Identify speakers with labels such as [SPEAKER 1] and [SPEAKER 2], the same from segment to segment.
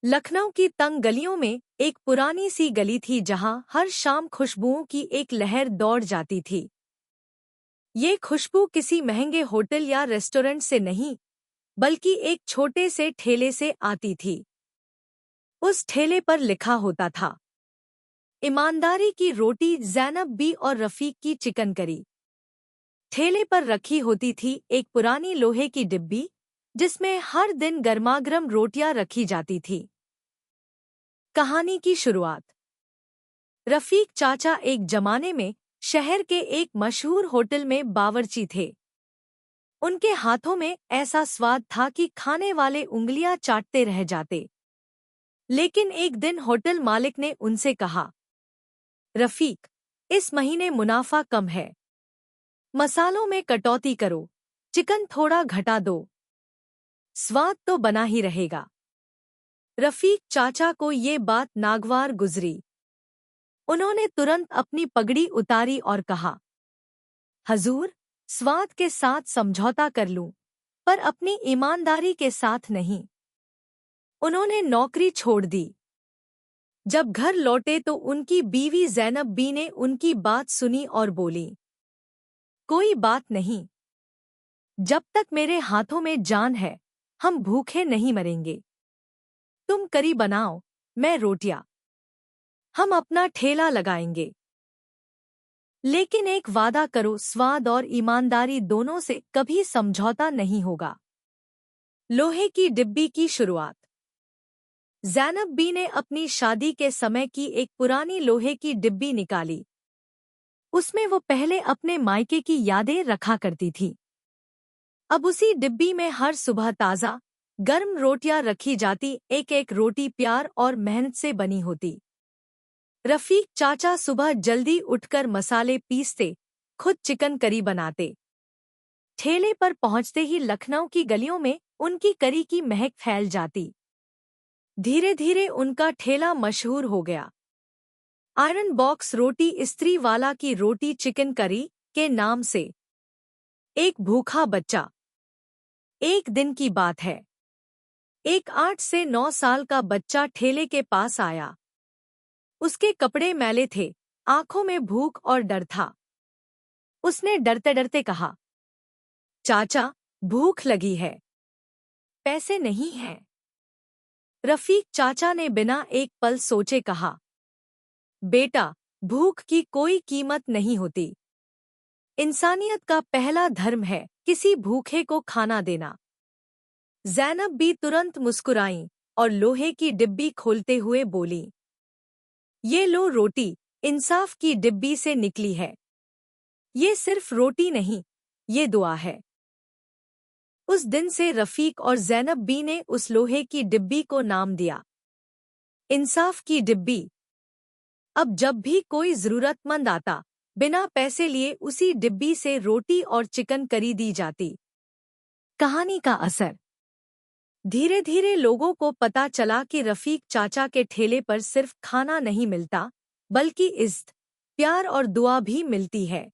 [SPEAKER 1] लखनऊ की तंग गलियों में एक पुरानी सी गली थी जहां हर शाम खुशबुओं की एक लहर दौड़ जाती थी। ये खुशबू किसी महंगे होटल या रेस्टोरेंट से नहीं, बल्कि एक छोटे से ठेले से आती थी। उस ठेले पर लिखा होता था, ईमानदारी की रोटी ज़ैनब बी और रफ़ीक की चिकन करी। ठेले पर रखी होती थी एक पुरानी लोहे की डिब्बी, जिसमें हर दिन गर्मागर्म रोटियां रखी जाती थी। कहानी की शुरुआत। रफ़ीक चाचा एक जमाने में शहर के एक मशहूर होटल में बावर्ची थे। उनके हाथों में ऐसा स्वाद था कि खाने वाले उंगलियां चाटते रह जाते। लेकिन एक दिन होटल मालिक ने उनसे कहा, रफ़ीक, इस महीने मुनाफा कम है। मसालों में कटौती करो, चिकन थोड़ा घटा दो। स्वाद तो बना ही रहेगा। रफ़ीक चाचा को ये बात नागवार गुजरी। उन्होंने तुरंत अपनी पगड़ी उतारी और कहा, हजूर, स्वाद के साथ समझौता कर लूं, पर अपनी ईमानदारी के साथ नहीं। उन्होंने नौकरी छोड़ दी। जब घर लौटे तो उनकी बीवी ज़ैनब बी ने उनकी बात सुनी और बोली, कोई बात नहीं, जब तक मेरे हाथों में जान है, हम भूखे नहीं मरेंगे। तुम करी बनाओ, मैं रोटियां। हम अपना ठेला लगाएंगे। लेकिन एक वादा करो, स्वाद और ईमानदारी दोनों से कभी समझौता नहीं होगा। लोहे की डिब्बी की शुरुआत। ज़ैनब बी ने अपनी शादी के समय की एक पुरानी लोहे की डिब्बी निकाली। उसमें वो पहले अपने मायके की यादें रखा करती थी। अब उसी डिब्बी में हर सुबह ताज़ा गर्म रोटियां रखी जाती, एक एक रोटी प्यार और मेहनत से बनी होती। रफ़ीक चाचा सुबह जल्दी उठकर मसाले पीसते, खुद चिकन करी बनाते। ठेले पर पहुंचते ही लखनऊ की गलियों में उनकी करी की महक फैल जाती। धीरे धीरे उनका ठेला मशहूर हो गया। आयरन बॉक्स रोटी इस्त्री वाला की रोटी चिकन करी के नाम से। एक भूखा बच्चा। एक दिन की बात है। एक 8 से 9 साल का बच्चा ठेले के पास आया। उसके कपड़े मैले थे, आंखों में भूख और डर था। उसने डरते डरते कहा, चाचा, भूख लगी है, पैसे नहीं हैं। रफ़ीक चाचा ने बिना एक पल सोचे कहा, बेटा, भूख की कोई कीमत नहीं होती। इंसानियत का पहला धर्म है किसी भूखे को खाना देना। ज़ैनब भी तुरंत मुस्कुराईं और लोहे की डिब्बी खोलते हुए बोली, ये लो रोटी, इंसाफ की डिब्बी से निकली है। ये सिर्फ रोटी नहीं, ये दुआ है। उस दिन से रफ़ीक और ज़ैनब बी ने उस लोहे की डिब्बी को नाम दिया, इंसाफ की डिब्बी। अब जब भी कोई ज़रूरतमंद आता, बिना पैसे लिए उसी डिब्बी से रोटी और चिकन करी दी जाती। कहानी का असर। धीरे धीरे लोगों को पता चला कि रफ़ीक चाचा के ठेले पर सिर्फ खाना नहीं मिलता, बल्कि इज़्ज़त, प्यार और दुआ भी मिलती है।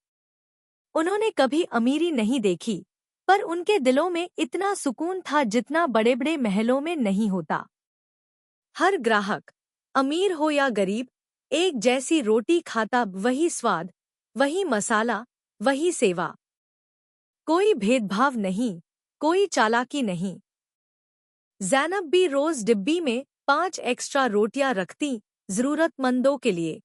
[SPEAKER 1] उन्होंने कभी अमीरी नहीं देखी, पर उनके दिलों में इतना सुकून था जितना बड़े बड़े महलों में नहीं होता। हर ग्राहक, अमीर हो या गरीब, एक जैसी रोटी खाता, वही स्वाद, वही मसाला, वही सेवा। कोई भेदभाव नहीं, कोई चालाकी नहीं। ज़ैनब भी रोज डिब्बी में 5 एक्स्ट्रा रोटियां रखती, जरूरतमंदों के लिए।